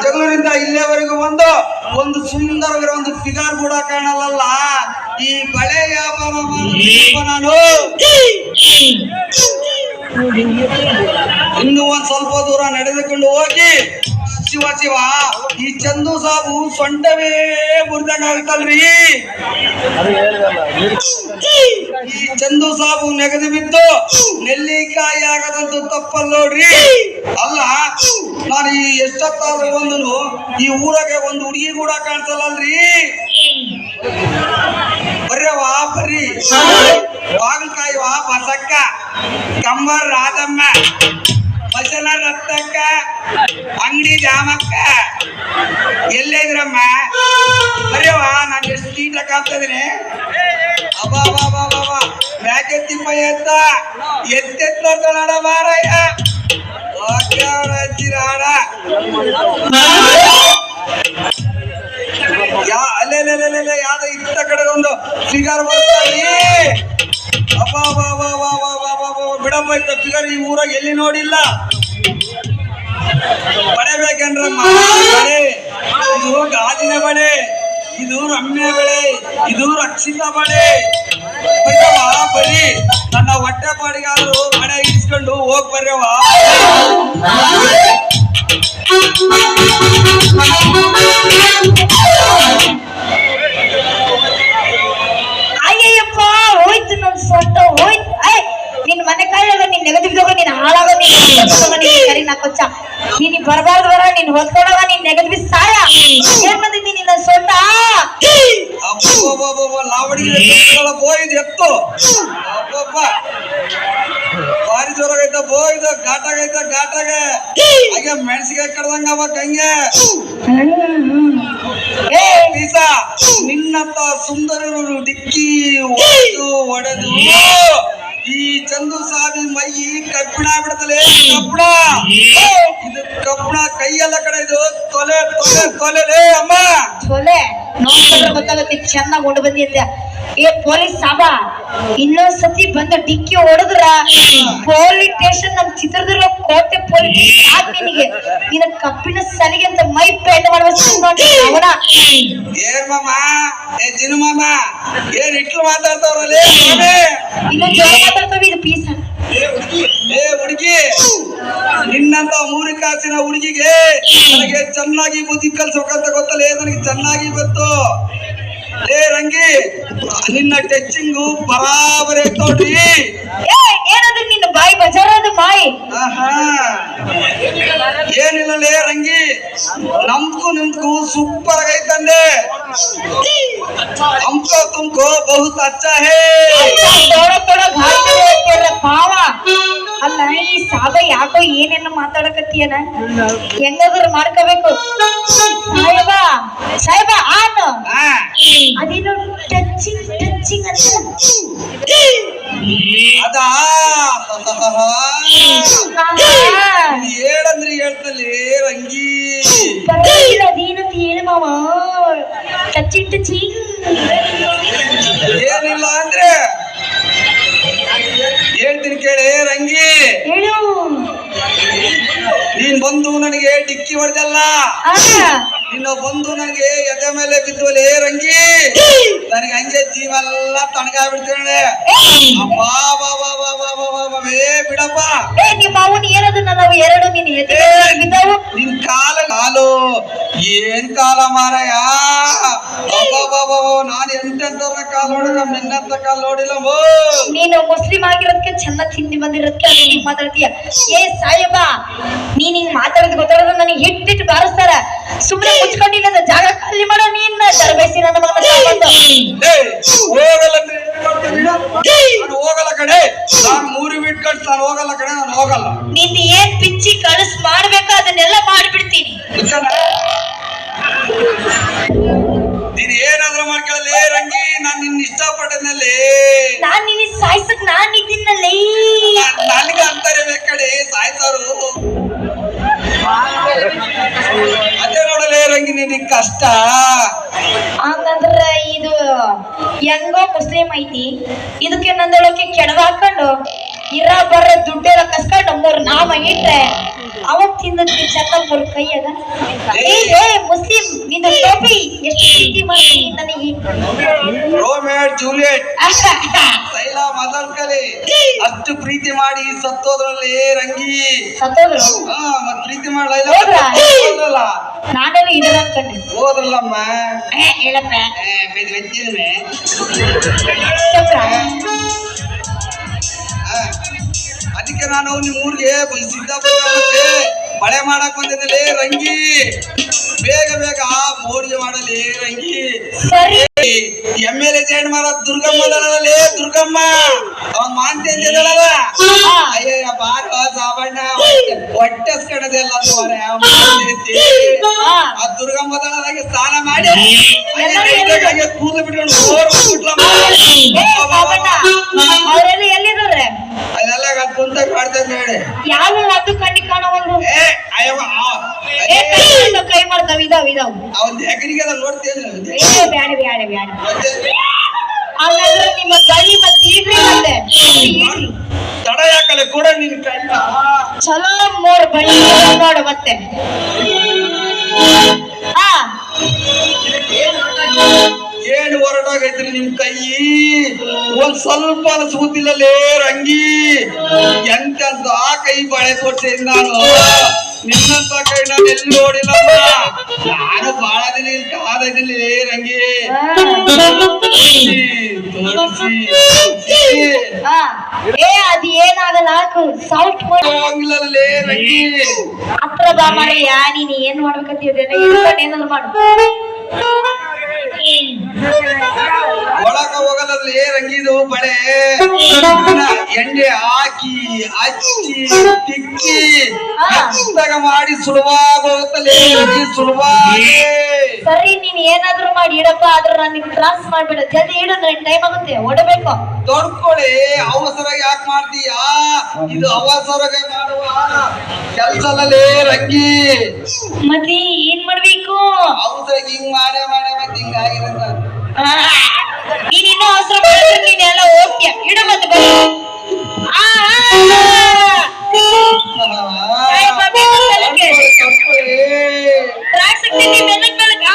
ಜಗಳೂರಿಂದ ಇಲ್ಲಿಯವರೆಗೂ ಒಂದು ಸುಂದರವಾಗಿರೋ ಒಂದು ಫಿಗರ್ ಕೂಡ ಕಾಣಲ್ಲ. ಈ ಬಳೆ ವ್ಯಾಪಾರ ನಾನು ಇನ್ನೂ ಒಂದ್ ಸ್ವಲ್ಪ ದೂರ ನಡೆದುಕೊಂಡು ಹೋಗಿ ಶಿವ ಶಿವ ಈ ಚಂದು ಸಾಬು ಸೊಂಟವೇ ಮುರಿದಂಗ ಆಗ್ತಲ್ರಿ. ಈ ಚಂದು ಸಾಬು ನೆಗದು ಬಿದ್ದು ನೆಲ್ಲಿಕಾಯಿ ಆಗದಂತೂ ತಪ್ಪಲ್ ನೋಡ್ರಿ. ಅಲ್ಲ ನಾನು ಈ ಎಷ್ಟೊತ್ತಾದ್ರೂ ಬಂದನು ಈ ಊರಾಗೆ ಒಂದು ಹುಡುಗಿ ಕೂಡ ಕಾಣಿಸಲ್ಲಲ್ರಿ. ಬರ್ರವಾ ಬರ್ರಿ, ಬಾಗಲಕಾಯಿವಾ ಬಸಕ್ಕ, ಕಂಬರ್ ರಾಧಮ್ಮ, ಬಸನ ರತ್ತಕ್ಕ, ಅಂಗಡಿ ಜಾಮಕ್ಕ, ಎಲ್ಲಿದ್ರಮ್ಮ ಬರ್ರವಾ. ನಾನು ಎಷ್ಟು ನೀಟಾಗಿ ಕಾಣ್ತಿದ್ದೀನಿ. ಅಬ್ಬಾ ಬಾಬಾ ಬಾಬಾ ಮ್ಯಾಕೆತ್ತಿಪ್ಪ ಎತ್ತೆತ್ತ ನಡ ಮಾರಯ್ಯ ಹಚ್ಚಿರಾಡ ಅಲ್ಲೆಲ್ಲೆಲ್ಲೆಲ್ಲೆ ಯಾವ್ದೋ ಇತ್ತ ಕಡೆ ಒಂದು ಫಿಗರ್ ಬರ್ತಾರಿ. ಅಬ್ಬಾ ಬಾಬಾ ಬಾಬಾ ಬಾಬಾ ಬಿಡಪ್ಪ ಇತ್ತ ಫಿಗರ್ ಈ ಊರಾಗ ಎಲ್ಲಿ ನೋಡಿಲ್ಲ. ಬಡಬೇಕೇನ್ರಮ್ಮ ಬಳೆ, ಇದು ಗಾಜಿನ ಬಳೆ, ಇದು ರಮ್ಯ ಬಳೆ, ಇದು ರಕ್ಷಿತ ಬಳೆ. ಬರ್ರವಾ ಬರೀ ನನ್ನ ಹೊಟ್ಟೆ ಪಾಡಿಗಾದ್ರು ಬಳೆ ಇಸ್ಕೊಂಡು ಹೋಗ್ ಬರ್ರವಾ. ಅಯ್ಯಪ್ಪ ಹೋಯ್ತು ನನ್ ಸೊಟ್ಟ ಹೋಯ್ತು. ನಿನ್ ಮನೆ ಕಾಯಿಲಾಗ ನೀನ್ ನೆಗದಿ ಬಿದ್ದೋಗ ನೀನ್ ಹಾಳಾಗ ನೀನ್ ಕೊಚ್ಚ ನೀನ್ ಬರಬಾರ್ದು ಬರ ನೀನ್ ಹೊತ್ಕೊಂಡಾಗ ನೀನ್ ನೆಗದಿ ಬಿದ್ದು ಸಾಯ. ಏನ್ ಬಂದಿದ್ದೀನಿ ನಿನ್ನ ಸೊಟ್ಟ ಬೋಯ್ದು ಎತ್ತು ಭಾರಿ ಜೋರಾಗೈತ ಬೋಯ್ದು ಘಾಟಾಗೈತ ಘಾಟಾಗೆ ಹಾಗೆ ಮೆಣಸಿಗೆ ಕಡ್ದಂಗ ಅವಕ್ ಹಂಗೆ ಪೀಸ ನಿನ್ನತ್ತ ಸುಂದರರು ಡಿಕ್ಕಿ ಒಡೆದು ಈ ಚಂದು ಸಾಬಿ ಮೈ ಕಬ್ಬಿಣ ಬಿಡ್ತಲೇ. ಕಬ್ಬಿಣ ಇದು ಕಬ್ಬಿಣ ಕೈಯೆಲ್ಲ ಕಡೆ ಇದು ತೊಲೆ ತೊಲೆ ತೊಲೆಲೇ ಅಮ್ಮ ತೊಲೆ ನೋಡ್ಕೊಂಡ್ರೆ ಗೊತ್ತಾಗತ್ತೆ ಚೆನ್ನಾಗಿ ಹೊಡ್ ಬಂದಿದ್ದೆ. ಏ ಪೊಲೀಸ್ ಸಾಬ ಇನ್ನೊಂದ್ ಸತಿ ಬಂದ ಡಿಕ್ಕಿ ಹೊಡೆದ್ರ ಪೊಲೀಸ್ ಸ್ಟೇಷನ್ ನಮ್ ಚಿತ್ರದುರ್ಗ ಕೋಟೆ ಪೊಲೀಸ್ ನಿನಗೆ ನಿನ್ನ ಕಬ್ಬಿನ ಸಲಿಗೆ ಅಂತ ಮೈ ಪೇಂಟ್ ಮಾಡ್ಬೇಕು. ಏನ್ ಮಾಮ ಏ ಜಿನು ಮಾಮ ಏನ್ ಇಟ್ಲು ಮಾತಾಡ್ತಾವ್ರಲ್ಲೇ ಇನ್ನು ಜೋರ ಮಾತಾಡ್ತಾವ. ಇದು ಪೀಸ ಏ ಹುಡುಗಿ ನಿನ್ನಂತ ಮೂರು ಕಾಸಿನ ಹುಡುಗಿಗೆ ನನಗೆ ಚೆನ್ನಾಗಿ ಬುದ್ಧಿ ಕಲ್ಸ್ಬೇಕಂತ ಗೊತ್ತಲ್ಲ. ನನಗೆ ಚೆನ್ನಾಗಿ ಗೊತ್ತು. ಏ ರಂಗಿ ನಿನ್ನ ಟೆಚ್ಚಿಂಗು ಬರಾಬರಿ ನೋಡ್ರಿ. ಏನದು ನಿನ್ನ ಬಾಯಿ ಬಜಾರದ ಬಾಯಿ. ಏನಿಲ್ಲಲೇ ರಂಗಿ ನಮ್ಗೂ ನಿಮ್ಗೂ ಸೂಪರ್ ಆಗೈತಂದೆ. हमको तुमको बहुत अच्छा है. ಪಾವ ಅಲ್ಲ ಈ ಸಾಬ ಯಾಕೋ ಏನೇನು ಮಾತಾಡಕತ್ತೀಯನ ಹೆಂಗಾದ್ರು ಮಾಡ್ಕೋಬೇಕು. ಸಾಹೇಬ ಸಾಹೇಬ ಆನು ಅದೇನು ಟಚಿಂಗ್ ಟಚಿಂಗ್ ಅಂತ ಅದಾ ಹೇಳಂದ್ರಿ ಹೇಳ್ತಲ್ಲಿ ರಂಗಿ ಪರವಾಗಿಲ್ಲ ಅದೇನಂತ ಹೇಳು ಮಾವ. ಟಚಿಂಗ್ ಟಚಿಂಗ್ ಏನಿಲ್ಲ ಅಂದ್ರೆ ಹೇಳ್ತೀನಿ ಕೇಳಿ ರಂಗಿ. ಹೇಳು. ನೀನ್ ಬಂದು ನನಗೆ ಡಿಕ್ಕಿ ಹೊಡೆದಲ್ಲ, ನಿನ್ನ ಬಂದು ನನಗೆ ಎದೆ ಮೇಲೆ ಬಿದ್ದುವಲೇ ರಂಗಿ. ನನಗೆ ಹಂಗೆ ಜೀವೆಲ್ಲ ತಣ್ಣಗಾಗ್ಬಿಡ್ತೇನೆ. ಅಬ್ಬಾ ಬಾ ಬಾ ಬಾ ಬಾ ಬಾ ಬಾ ಬಾ ಬಿಡಪ್ಪ. ನಿಮ್ಮ ಅವನು ಏನದು ನಾವು ಎರಡು ನಿನ್ ಎದೆ ಬಿದ್ದವು. ನಿನ್ ಕಾಲು ಏನ್ ಕಾಲ ಮಾರಾಯ. ನಾನು ಎಂತೆಂತವ್ರ ಕಾಲ್ ನೋಡಿದ ನಿನ್ನಂತ ಕಾಲ್ ನೋಡಿಲ್ಲ. ನೀನು ಮುಸ್ಲಿಂ ಆಗಿರೋದಕ್ಕೆ ಚೆನ್ನಾಗಿ ತಿಂಡಿ ಬಂದಿರೋದಕ್ಕೆ ಹಿಂಗ್ ಮಾತಾಡ್ತೀಯ. ಏ ಸಾಹೇಬ ನೀನ್ ಹಿಂಗ್ ಮಾತಾಡೋದು ಗೊತ್ತಾಡೋದು ನನಗೆ ಹಿಟ್ಟಿಟ್ಟು ಬಾರಿಸ್ತಾರ. ಸುಮ್ಮನೆ ಮುಚ್ಕೊಂಡಿಲ್ಲ ಜಾಗ ಖಾಲಿ ಮಾಡೋ ನೀನ್ ತರಬೇಸಿ ನನ್ನ ಮಗನ ಹೋಗಲ್ಲ ಕಡೆ. ನಾನು ಮೂರು ಬಿಟ್ಕೊಂಡು ನಾನು ಹೋಗಲ್ಲ ಕಡೆ. ನಾನು ಹೋಗಲ್ಲ. ನಿಂದ ಏನ್ ಪಿಚ್ಚಿ ಕಳ ಮನಸ್ಸು ಮಾಡ್ಬೇಕ ಅದನ್ನೆಲ್ಲ ಮಾಡ್ಬಿಡ್ತೀನಿ. ನೀನ್ ಏನಾದ್ರೂ ಮಾಡ್ಕೊಳ್ಳಲಿ ರಂಗಿ, ನಾನ್ ನಿನ್ನ ಇಷ್ಟಪಟ್ಟನಲ್ಲಿ. ನಾನ್ ನಿನ್ನ ಸಾಯ್ಸಕ್ ನಾನ್ ಇದ್ದೀನಲ್ಲೇ. ನನ್ಗ ಅಂತಾರೆ ಬೇಕಡೆ ಸಾಯ್ತಾರು. ಅದೇ ನೋಡಲೇ ರಂಗಿ ನಿನಗ್ ಕಷ್ಟ. ಹಂಗಂದ್ರ ಇದು ಹೆಂಗೋ ಮುಸ್ಲಿಂ ಐತಿ, ಇದಕ್ಕೆ ನಂದೊಳಕ್ಕೆ ಕೆಡವ ಹಾಕೊಂಡು ಇರ ಬರ ದುಡ್ಡೆಲ್ಲ ಕಸ್ಕೊಂಡು 3 ನಾಮ ಇಟ್ರೆ ಅವತ್ ತಿಂದಕ್ಕೆ ಚಂದ 3 ಕೈಯಾಗ. ಏ ಮುಸ್ಲಿಂ ನಿಂದು ಟೋಪಿ ಎಷ್ಟು ಪ್ರೀತಿ ಮಾಡ್ತೀನಿ ನನಗೆ. ರೋಮಿಯೋ ಜೂಲಿಯಟ್ ಸೈಲ ಮಾತಾಡ್ಕಲಿ ಅಷ್ಟು ಪ್ರೀತಿ ಮಾಡಿ ಸತ್ತೋದ್ರಲ್ಲಿ ರಂಗಿ. ಸತ್ತೋದ್ರು? ಮತ್ ಪ್ರೀತಿ ಮಾಡಲ್ಲ ನಾನೆಲ್ಲ ಇದರ ಅನ್ಕೊಂಡೆ. ಹೋದ್ರಲ್ಲಮ್ಮ ಹೇಳಪ್ಪ ವೆಚ್ಚಿದ್ಮೆ. ಅದಕ್ಕೆ ನಾನು ನಿಮ್ ಊರಿಗೆ ಸಿದ್ದಾಪುರಕ್ಕೆ ಮಳೆ ಮಾಡಕ್ ಬಂದಿದ್ದಲ್ಲಿ ರಂಗಿ. ಬೇಗ ಬೇಗ ಮೋಡಿಗೆ ಮಾಡಲಿ ರಂಗಿ. ಸರಿ. MLA ಜೈನ್ ಮಾರ ದುರ್ಗಮ್ಮ ದಳದಲ್ಲಿ ದುರ್ಗಮ್ಮ ಅವನ್ ಮಾಂತಿ ಅಂದಿದ್ದಲ್ಲ. ಅಯ್ಯಯ್ಯ ಬಾರ ಸಾಬಣ್ಣ ಹೊಟ್ಟೆಸ್ಕಣದೆಲ್ಲ ಆ ದುರ್ಗಮ್ಮ ದಳದಾಗೆ ಸ್ನಾನ ಮಾಡಿ ಕೂದಲು ಬಿಟ್ಕೊಂಡು ಅವರೆಲ್ಲ ಎಲ್ಲಿದ್ದಾರೆ? ಅದೆಲ್ಲ ಕುಂತ ಕಾಡ್ತೇನೆ ನೋಡಿ. ಯಾವ ಒಂದು ಕಣ್ಣಿ ಕಾಣವಲ್ರು. ಕೈ ಮಾಡ್ತಾವ ಇದಾವ್ ಅವನ್ ಹೆಗರಿಗೆ ನೋಡ್ತೇನೆ. ಬ್ಯಾಡ ಬ್ಯಾಡ ಬ್ಯಾಡ. ಹಾಗಾದ್ರೆ ನಿಮ್ಮ ಕೈ ಮತ್ತೆ ಇಡ್ರಿ ಮತ್ತೆ ತಡ ಯಾಕಲೆ ಕೂಡ ನಿನ್ ಕಣ್ಣ ಚಲೋ 3 ಬಳಿ ನೋಡು ಮತ್ತೆ. ಏನು ಹೊರಟಾಗೈತ್ರಿ ನಿಮ್ ಕೈ? ಒಂದ್ ಸ್ವಲ್ಪ ಅನಿಸ್ಬೋದಿಲ್ಲಲೇ ರಂಗಿ. ಎಂತೆಂತ ಕೈ ಬಳೆ ಕೊಟ್ಟೇನ್ ನಾನು. ನಿನ್ನಂತ ಕೈ ನಾನು ಎಲ್ಲಿ ನೋಡಿಲ್ಲಮ್ಮ. ನಾನು ಬಹಳ ದಿನ ಇಲ್ಲಿ ಕಾದಿದ್ದೀನಿ ರಂಗಿ. ಅದು ಏನಾಗಲ್ಲ ಸಾಲ್ಟ್ ಹೋಗಿಲ್ಲಲೇ ರಂಗಿ. ಹತ್ರ ಬಾ ಮಾರಯ್ಯ. ನೀನ್ ಏನ್ ಮಾಡ್ಬೇಕಂತಿದ್ದೇನೆ ಏನಾದ್ರು ಮಾಡು. ಒಳಗ ಹೋಗಲಲ್ಲಿ ರಂಗಿದು ಬಳೆ ಎಣ್ಣೆ ಹಾಕಿ ಹಚ್ಚಿ ತಿಕ್ಕಿ ಹಚ್ಚಿದಾಗ ಮಾಡಿ ಸುಲಭವಾಗಿ ಹೋಗುತ್ತಲೇ ಸುಲಭವಾಗಿ. ಸರಿ ನೀನ್ ಏನಾದ್ರು ಮಾಡಿ ಇಡಪ್ಪ. ಆದ್ರೆ ನನಗೆ ತ್ರಾಸ್ ಮಾಡ್ಬೇಡ. ಜಲ್ದಿ ಇಡು, ನನ್ ಟೈಮ್ ಆಗುತ್ತೆ ಓಡಬೇಕು. ತೊಡ್ಕೊಳ್ಳಿ. ಅವಸರ ಯಾಕೆ ಮಾಡ್ತೀಯಾ? ಇದು ಅವಸರಗೆ ಮಾಡುವ ಕೆಲ್ಸಲ್ಲೇ ರಂಗಿ. ಮತ್ತೆ ಏನ್ ಮಾಡ್ಬೇಕು? ಅವಸರ ಹಿಂಗ್ ಮಾಡೇ ಮತ್ತೆ ಹಿಂಗಾಗಿರಂತ. ನೀನ್ ಇನ್ನೂ ಅವಸರ ಮಾಡಿದ್ರೆ ನೀನೆಲ್ಲ ಹೋಗ್ತೀಯ. ಇಡು ಮತ್ತೆ ಬರೀ ತ್ರಾಸ್ ಆಗ್ತೀನಿ ಬೆಳಕ್ ಬೆಳಕ್.